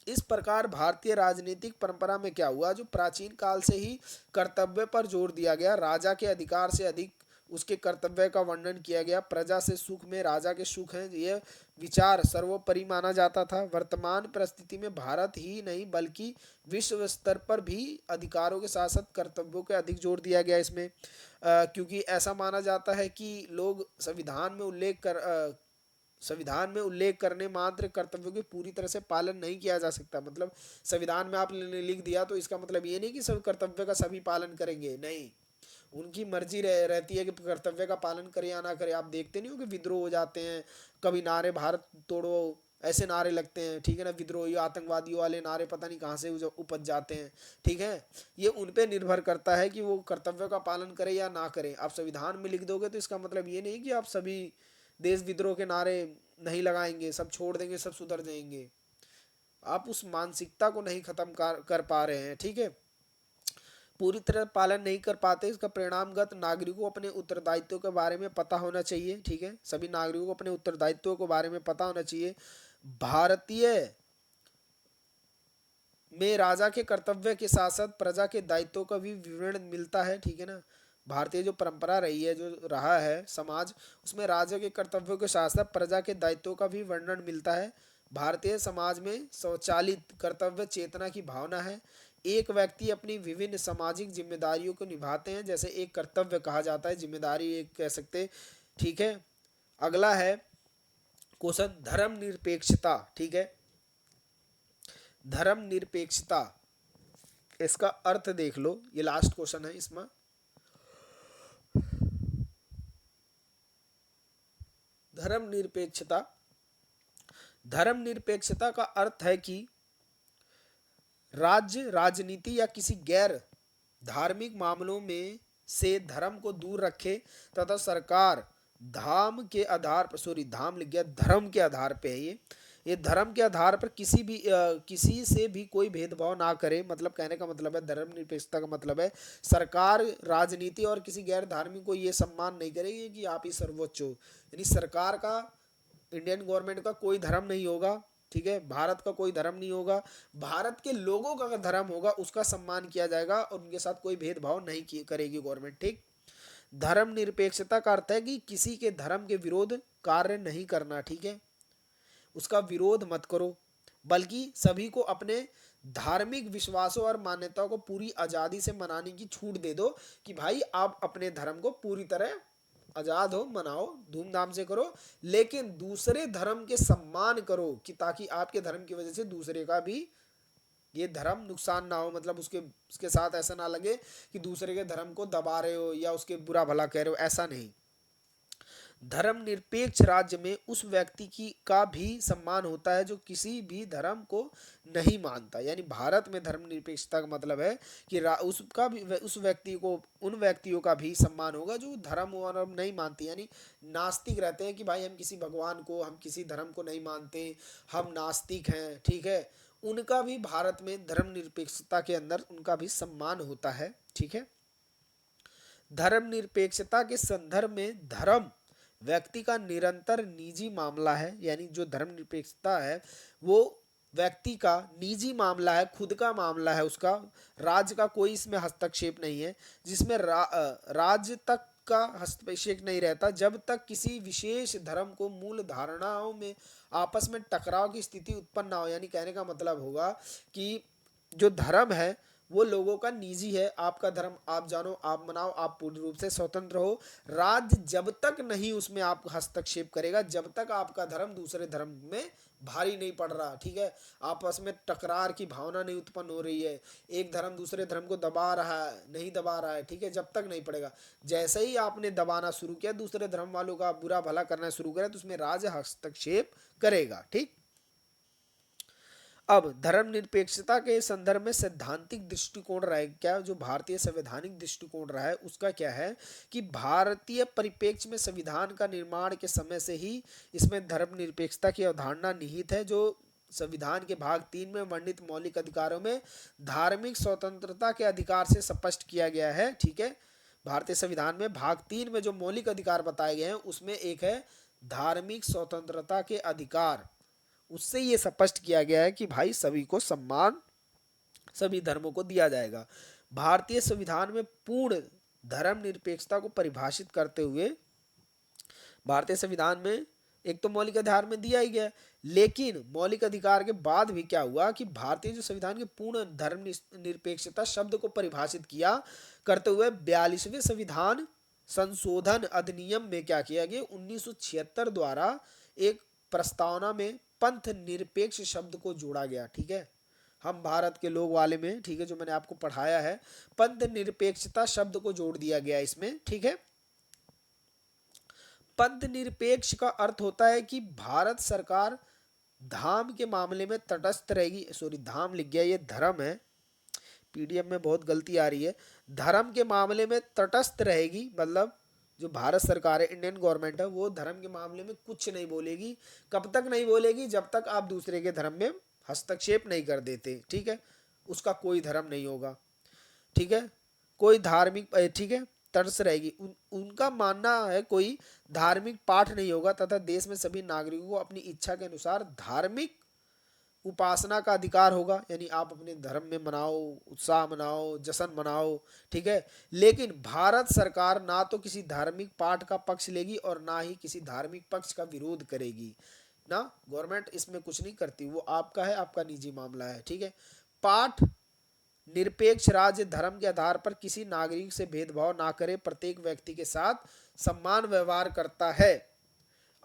इस प्रकार भारतीय राजनीतिक परंपरा में क्या हुआ, जो प्राचीन काल से ही कर्तव्य पर जोर दिया गया, राजा के अधिकार से अधिक उसके कर्तव्य का वर्णन किया गया। प्रजा से सुख में राजा के सुख हैं, यह विचार सर्वोपरि माना जाता था। वर्तमान परिस्थिति में भारत ही नहीं बल्कि विश्व स्तर पर भी अधिकारों के साथ साथ कर्तव्यों के अधिक जोर दिया गया इसमें, क्योंकि ऐसा माना जाता है कि लोग संविधान में उल्लेख करने मात्र कर्तव्यों की पूरी तरह से पालन नहीं किया जा सकता। मतलब संविधान में आपने लिख दिया तो इसका मतलब ये नहीं कि सब कर्तव्य का सभी पालन करेंगे, नहीं। उनकी मर्जी रहती है कि कर्तव्य का पालन करे या ना करे। आप देखते नहीं हो कि विद्रोह हो जाते हैं, कभी नारे भारत तोड़ो ऐसे नारे लगते हैं। ठीक है ना। विद्रोही आतंकवादियों वाले नारे पता नहीं कहाँ से उपज जाते हैं। ठीक है। ये उन पे निर्भर करता है कि वो कर्तव्य का पालन करे या ना करे। आप संविधान में लिख दोगे तो इसका मतलब ये नहीं कि आप सभी देश विद्रोह के नारे नहीं लगाएंगे, सब छोड़ देंगे, सब सुधर जाएंगे। आप उस मानसिकता को नहीं खत्म कर पा रहे हैं। ठीक है। पूरी तरह पालन नहीं कर पाते, इसका परिणामगत नागरिकों को अपने उत्तरदायित्व के बारे में पता होना चाहिए। ठीक है। सभी नागरिकों को अपने उत्तरदायित्व के बारे में पता होना चाहिए। भारतीय में राजा के कर्तव्य के साथ साथ प्रजा के दायित्वों का भी विवरण मिलता है। ठीक है ना। भारतीय जो परंपरा रही है, जो रहा है समाज, उसमें राजा के कर्तव्यों के साथ साथ प्रजा के दायित्वों का भी वर्णन मिलता है। भारतीय समाज में स्वचालित कर्तव्य चेतना की भावना है। एक व्यक्ति अपनी विभिन्न सामाजिक जिम्मेदारियों को निभाते हैं, जैसे एक कर्तव्य कहा जाता है, जिम्मेदारी एक कह सकते। ठीक है। अगला है क्वेश्चन धर्म निरपेक्षता। ठीक है। धर्म निरपेक्षता, इसका अर्थ देख लो, ये लास्ट क्वेश्चन है इसमें। धर्म निरपेक्षता, धर्म निरपेक्षता का अर्थ है कि राज्य राजनीति या किसी गैर धार्मिक मामलों में से धर्म को दूर रखे तथा सरकार धाम के आधार पर, सॉरी धाम लिख गया, धर्म के आधार पे है ये धर्म के आधार पर किसी से भी कोई भेदभाव ना करे। मतलब कहने का मतलब है, धर्म निरपेक्षता का मतलब है सरकार राजनीति और किसी गैर धार्मिक को ये सम्मान नहीं करेगी कि आप ही सर्वोच्च हो। यानी सरकार का, इंडियन गवर्नमेंट का कोई धर्म नहीं होगा। ठीक है। भारत का कोई धर्म नहीं होगा। भारत के लोगों का अगर धर्म होगा उसका सम्मान किया जाएगा और उनके साथ कोई भेदभाव नहीं करेगी गवर्नमेंट। ठीक। धर्म निरपेक्षता का अर्थ है कि किसी के धर्म के विरोध कार्य नहीं करना। ठीक है। उसका विरोध मत करो, बल्कि सभी को अपने धार्मिक विश्वासों और मान्यताओं को पूरी आजादी से मनाने की छूट दे दो, कि भाई आप अपने धर्म को पूरी तरह आजाद हो, मनाओ, धूमधाम से करो, लेकिन दूसरे धर्म के सम्मान करो, कि ताकि आपके धर्म की वजह से दूसरे का भी ये धर्म नुकसान ना हो। मतलब उसके साथ ऐसा ना लगे कि दूसरे के धर्म को दबा रहे हो या उसके बुरा भला कह रहे हो, ऐसा नहीं। धर्मनिरपेक्ष राज्य में उस व्यक्ति की का भी सम्मान होता है जो किसी भी धर्म को नहीं मानता। यानी भारत में धर्मनिरपेक्षता का मतलब है कि उसका भी उस व्यक्ति को उन व्यक्तियों का भी सम्मान होगा जो धर्म वरम नहीं मानते, यानी नास्तिक रहते हैं कि भाई हम किसी भगवान को, हम किसी धर्म को नहीं मानते, हम नास्तिक हैं, ठीक है। उनका भी भारत में धर्मनिरपेक्षता के अंदर उनका भी सम्मान होता है, ठीक है। धर्मनिरपेक्षता के संदर्भ में धर्म व्यक्ति का निरंतर निजी मामला है। यानी जो धर्मनिरपेक्षता है वो व्यक्ति का निजी मामला है, खुद का मामला है उसका, राज्य का कोई इसमें हस्तक्षेप नहीं है, जिसमें राज्य तक का हस्तक्षेप नहीं रहता जब तक किसी विशेष धर्म को मूल धारणाओं में आपस में टकराव की स्थिति उत्पन्न ना हो। यानी कहने का मतलब होगा कि जो धर्म है वो लोगों का निजी है, आपका धर्म आप जानो, आप मनाओ, आप पूर्ण रूप से स्वतंत्र हो। राज्य जब तक नहीं उसमें आप हस्तक्षेप करेगा, जब तक आपका धर्म दूसरे धर्म में भारी नहीं पड़ रहा, ठीक है, आपस में टकरार की भावना नहीं उत्पन्न हो रही है, एक धर्म दूसरे धर्म को दबा रहा है, नहीं दबा रहा है, ठीक है, जब तक नहीं पड़ेगा। जैसे ही आपने दबाना शुरू किया, दूसरे धर्म वालों का बुरा भला करना शुरू करे, तो उसमें राज्य हस्तक्षेप करेगा, ठीक। अब धर्मनिरपेक्षता के संदर्भ में सैद्धांतिक दृष्टिकोण रहा है क्या, जो भारतीय संवैधानिक दृष्टिकोण रहा है उसका क्या है कि भारतीय परिप्रेक्ष्य में संविधान का निर्माण के समय से ही इसमें धर्मनिरपेक्षता की अवधारणा निहित है, जो संविधान के भाग 3 में वर्णित मौलिक अधिकारों में धार्मिक स्वतंत्रता के अधिकार से स्पष्ट किया गया है, ठीक है। भारतीय संविधान में भाग 3 में जो मौलिक अधिकार बताए गए हैं उसमें एक है धार्मिक स्वतंत्रता के अधिकार। उससे ये स्पष्ट किया गया है कि भाई सभी को सम्मान सभी धर्मों को दिया जाएगा। भारतीय संविधान में पूर्ण धर्मनिरपेक्षता को परिभाषित करते हुए भारतीय संविधान में एक तो मौलिक अधिकार में दिया ही गया, लेकिन मौलिक अधिकार के बाद भी क्या हुआ कि भारतीय जो संविधान के पूर्ण धर्मनिरपेक्षता शब्द को परिभाषित किया करते हुए 42वें संविधान संशोधन अधिनियम में क्या किया गया, 1976 द्वारा एक प्रस्तावना में पंथ निरपेक्ष शब्द को जोड़ा गया, ठीक है। हम भारत के लोग वाले में, ठीक है, जो मैंने आपको पढ़ाया है, पंथ निरपेक्षता शब्द को जोड़ दिया गया इसमें, ठीक है। पंथ निरपेक्ष का अर्थ होता है कि भारत सरकार धाम के मामले में तटस्थ रहेगी। सॉरी, धाम लिख गया, ये धर्म है, पीडीएफ में बहुत गलती आ रही है। धर्म के मामले में तटस्थ रहेगी, मतलब जो भारत सरकार है, इंडियन गवर्नमेंट है, वो धर्म के मामले में कुछ नहीं बोलेगी। कब तक नहीं बोलेगी, जब तक आप दूसरे के धर्म में हस्तक्षेप नहीं कर देते, ठीक है। उसका कोई धर्म नहीं होगा, ठीक है, कोई धार्मिक, ठीक है, तटस्थ रहेगी। उनका मानना है कोई धार्मिक पाठ नहीं होगा तथा देश में सभी नागरिकों को अपनी इच्छा के अनुसार धार्मिक उपासना का अधिकार होगा। यानी आप अपने धर्म में मनाओ, उत्साह मनाओ, जश्न मनाओ, ठीक है। लेकिन भारत सरकार ना तो किसी धार्मिक पाठ का पक्ष लेगी और ना ही किसी धार्मिक पक्ष का विरोध करेगी ना, गवर्नमेंट इसमें कुछ नहीं करती, वो आपका है, आपका निजी मामला है, ठीक है। पाठ निरपेक्ष राज्य धर्म के आधार पर किसी नागरिक से भेदभाव ना करे, प्रत्येक व्यक्ति के साथ सम्मान व्यवहार करता है।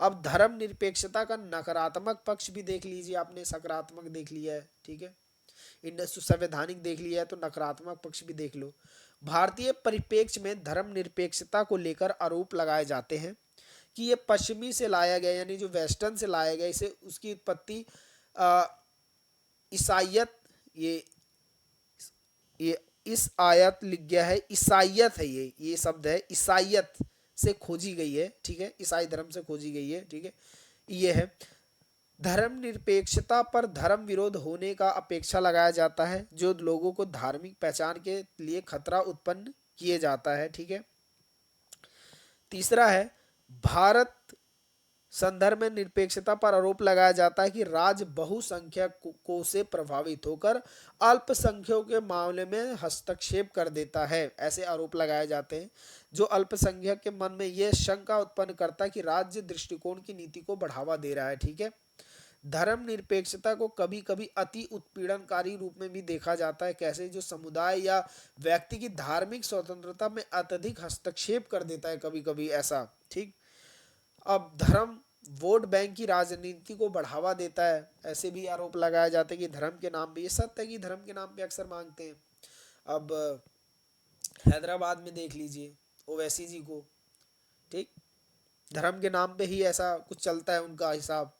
अब धर्म निरपेक्षता का नकारात्मक पक्ष भी देख लीजिए, आपने सकारात्मक देख लिया है, ठीक है, संवैधानिक देख लिया है, तो नकारात्मक पक्ष भी देख लो। भारतीय परिप्रेक्ष्य में धर्म निरपेक्षता को लेकर आरोप लगाए जाते हैं कि ये पश्चिमी से लाया गया, यानी जो वेस्टर्न से लाया गया, इसे उसकी उत्पत्ति ईसाइयत, ये इस आयत लिख गया है, ईसाइयत है, ये शब्द है, ईसाइयत से खोजी गई है, ठीक है, ईसाई धर्म से खोजी गई है, ठीक है। ये है धर्मनिरपेक्षता पर धर्म विरोध होने का अपेक्षा लगाया जाता है जो लोगों को धार्मिक पहचान के लिए खतरा उत्पन्न किए जाता है, ठीक है। तीसरा है भारत संदर्भ में निरपेक्षता पर आरोप लगाया जाता है कि राज्य बहुसंख्यकों से प्रभावित होकर अल्पसंख्यकों के मामले में हस्तक्षेप कर देता है, ऐसे आरोप लगाए जाते हैं जो अल्पसंख्यक के मन में यह शंका उत्पन्न करता है कि राज्य दृष्टिकोण की नीति को बढ़ावा दे रहा है, ठीक है। धर्मनिरपेक्षता को कभी कभी अति उत्पीड़नकारी रूप में भी देखा जाता है, कैसे जो समुदाय या व्यक्ति की धार्मिक स्वतंत्रता में अत्यधिक हस्तक्षेप कर देता है, कभी कभी ऐसा, ठीक। अब धर्म वोट बैंक की राजनीति को बढ़ावा देता है, ऐसे भी आरोप लगाए जाते हैं कि धर्म के नाम पे, ये सत्य है कि धर्म के नाम पे अक्सर मांगते हैं। अब हैदराबाद में देख लीजिए ओवैसी जी को, ठीक, धर्म के नाम पे ही ऐसा कुछ चलता है उनका हिसाब।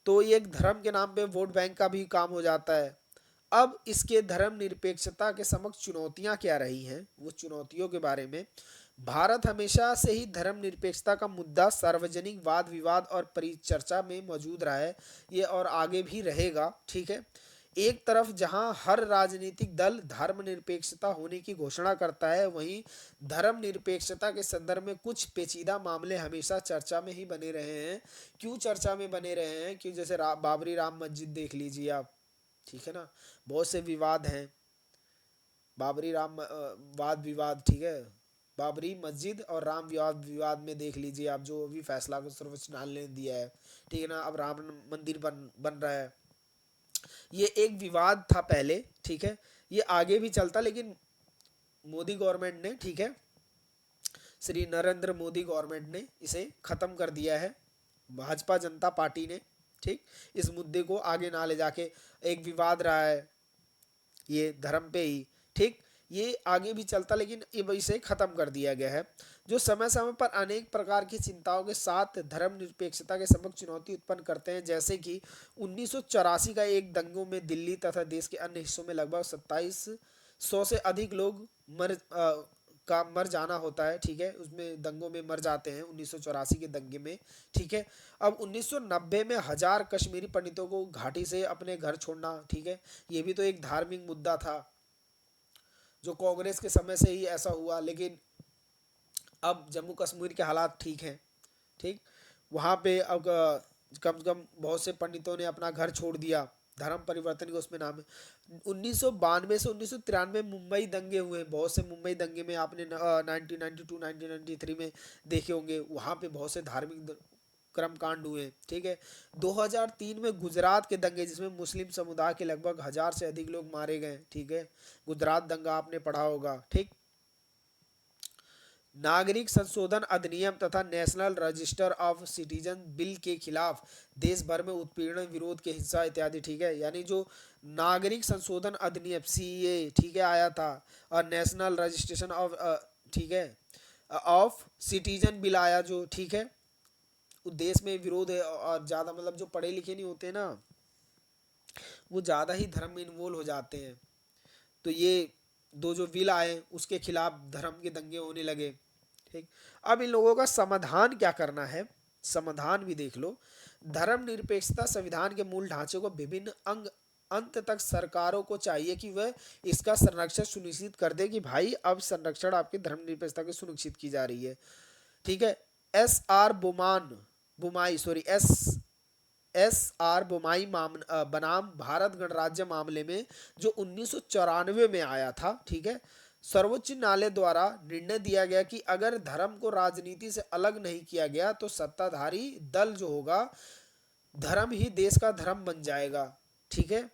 तो ये एक धर्म के नाम पे वोट बैंक का भी काम हो जाता है। अब इसके धर्म निरपेक्षता के समक्ष चुनौतियां क्या रही हैं, वो चुनौतियों के बारे में। भारत हमेशा से ही धर्म निरपेक्षता का मुद्दा सार्वजनिक वाद विवाद और परिचर्चा में मौजूद रहा है, ये और आगे भी रहेगा, ठीक है। एक तरफ जहां हर राजनीतिक दल धर्मनिरपेक्षता होने की घोषणा करता है, वहीं धर्मनिरपेक्षता के संदर्भ में कुछ पेचीदा मामले हमेशा चर्चा में ही बने रहे हैं। क्यों चर्चा में बने रहे हैं? कि जैसे बाबरी राम मस्जिद देख लीजिए आप, ठीक है ना, बहुत से विवाद हैं। बाबरी राम वाद विवाद, ठीक है, बाबरी मस्जिद और राम विवाद विवाद में देख लीजिए आप, जो अभी फैसला को सर्वोच्च न्यायालय ने दिया है, ठीक है ना। अब राम मंदिर बन रहा है, ये एक विवाद था पहले, ठीक है, ये आगे भी चलता, लेकिन मोदी गवर्नमेंट ने, ठीक है, श्री नरेंद्र मोदी गवर्नमेंट ने इसे खत्म कर दिया है, भाजपा जनता पार्टी ने, ठीक। इस मुद्दे को आगे ना ले जाके, एक विवाद रहा है ये धर्म पे ही, ठीक, ये आगे भी चलता, लेकिन अब इसे खत्म कर दिया गया है। जो समय समय पर अनेक प्रकार की चिंताओं के साथ धर्म निरपेक्षता के समक्ष चुनौती उत्पन्न करते हैं, जैसे कि 1984 का एक दंगों में दिल्ली तथा देश के अन्य हिस्सों में लगभग 2700 से अधिक लोग मर जाना होता है, ठीक है, उसमें दंगों में मर जाते हैं 1984 के दंगे में, ठीक है। अब 1990 में 1000 कश्मीरी पंडितों को घाटी से अपने घर छोड़ना, ठीक है, ये भी तो एक धार्मिक मुद्दा था, जो कांग्रेस के समय से ही ऐसा हुआ। लेकिन अब जम्मू कश्मीर के हालात ठीक हैं, ठीक, वहाँ पे अब कम से कम बहुत से पंडितों ने अपना घर छोड़ दिया, धर्म परिवर्तन के उसमें नाम है। 1992 से 1993 मुंबई दंगे हुए, बहुत से मुंबई दंगे में आपने 1992 1993 में देखे होंगे, वहाँ पे बहुत से धार्मिक कर्म कांड हुए, ठीक है। 2003 में गुजरात के दंगे, जिसमें मुस्लिम समुदाय के लगभग 1000 से अधिक लोग मारे गए, ठीक है, गुजरात दंगा आपने पढ़ा होगा, ठीक। नागरिक संशोधन अधिनियम तथा national register of citizen bill के खिलाफ देश भर में उत्पीड़न, विरोध के हिंसा इत्यादि, ठीक है। यानी जो नागरिक संशोधन अधिनियम सीए, ठीक है, आया था, और नेशनल रजिस्ट्रेशन ऑफ, ठीक है, ऑफ सिटीजन बिल आया जो, ठीक है, उस देश में विरोध है। और ज़्यादा मतलब जो पढ़े लिखे नहीं होते ना, वो ज़्यादा ही धर्म में इन्वॉल्व हो जाते हैं। तो ये दो जो बिल आए, उसके खिलाफ धर्म के दंगे होने लगे, ठीक। अब इन लोगों का समाधान क्या करना है, समाधान भी देख लो। धर्म निरपेक्षता संविधान के मूल ढांचे को विभिन्न अंग अंत तक सरकारों को चाहिए कि वह इसका संरक्षण सुनिश्चित कर दे, कि भाई अब संरक्षण आपकी धर्म निरपेक्षता की सुनिश्चित की जा रही है, ठीक है। एस आर बुमान Bommai sorry S R Bommai बनाम भारत गणराज्य मामले में, जो 1994 में आया था, ठीक है, सर्वोच्च न्यायालय द्वारा निर्णय दिया गया कि अगर धर्म को राजनीति से अलग नहीं किया गया तो सत्ताधारी दल जो होगा, धर्म ही देश का धर्म बन जाएगा, ठीक है।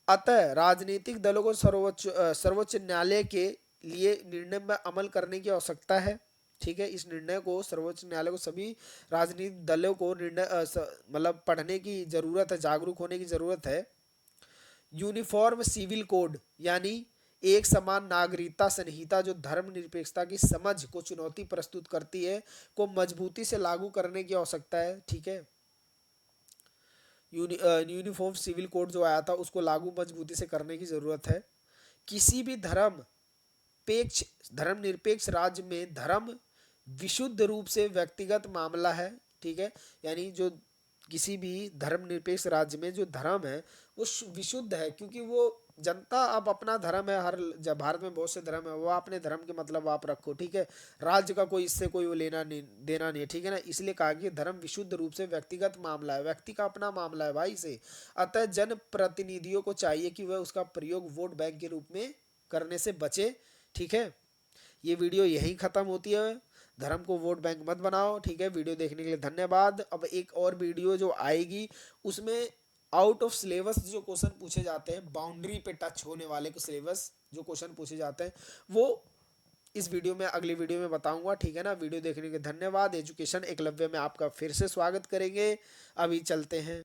अतः राजनीतिक दलों को सर्वोच्च न्यायालय के लिए निर्णय में अमल करने की आवश्यकता है, ठीक है। इस निर्णय को सर्वोच्च न्यायालय को सभी राजनीतिक दलों को निर्णय मतलब पढ़ने की जरूरत है, जागरूक होने की जरूरत है। यूनिफॉर्म सिविल कोड यानी एक समान नागरिकता संहिता, जो धर्म निरपेक्षता की समझ को चुनौती प्रस्तुत करती है, को मजबूती से लागू करने की आवश्यकता है, ठीक है। यूनिफॉर्म सिविल कोड जो आया था, उसको लागू मजबूती से करने की जरूरत है। किसी भी धर्म निरपेक्ष राज्य में धर्म विशुद्ध रूप से व्यक्तिगत मामला है, ठीक है। यानी जो किसी भी धर्मनिरपेक्ष राज्य में जो धर्म है वो विशुद्ध है, क्योंकि वो जनता अब अपना धर्म है, हर जब भारत में बहुत से धर्म है, वो अपने धर्म के मतलब आप रखो, ठीक है। राज्य का कोई इससे कोई वो लेना नहीं देना नहीं है, ठीक है ना। इसलिए कहा कि धर्म विशुद्ध रूप से व्यक्तिगत मामला है, व्यक्ति का अपना मामला है भाई से। अतः जन प्रतिनिधियों को चाहिए कि वह उसका प्रयोग वोट बैंक के रूप में करने से बचे, ठीक है। ये वीडियो यहीं ख़त्म होती है। धर्म को वोट बैंक मत बनाओ, ठीक है। वीडियो देखने के लिए धन्यवाद। अब एक और वीडियो जो आएगी, उसमें आउट ऑफ सिलेबस जो क्वेश्चन पूछे जाते हैं, बाउंड्री पे टच होने वाले को सिलेबस जो क्वेश्चन पूछे जाते हैं, वो इस वीडियो में, अगली वीडियो में बताऊंगा, ठीक है ना। वीडियो देखने के लिए धन्यवाद। एजुकेशन एकलव्य में आपका फिर से स्वागत करेंगे। अभी चलते हैं।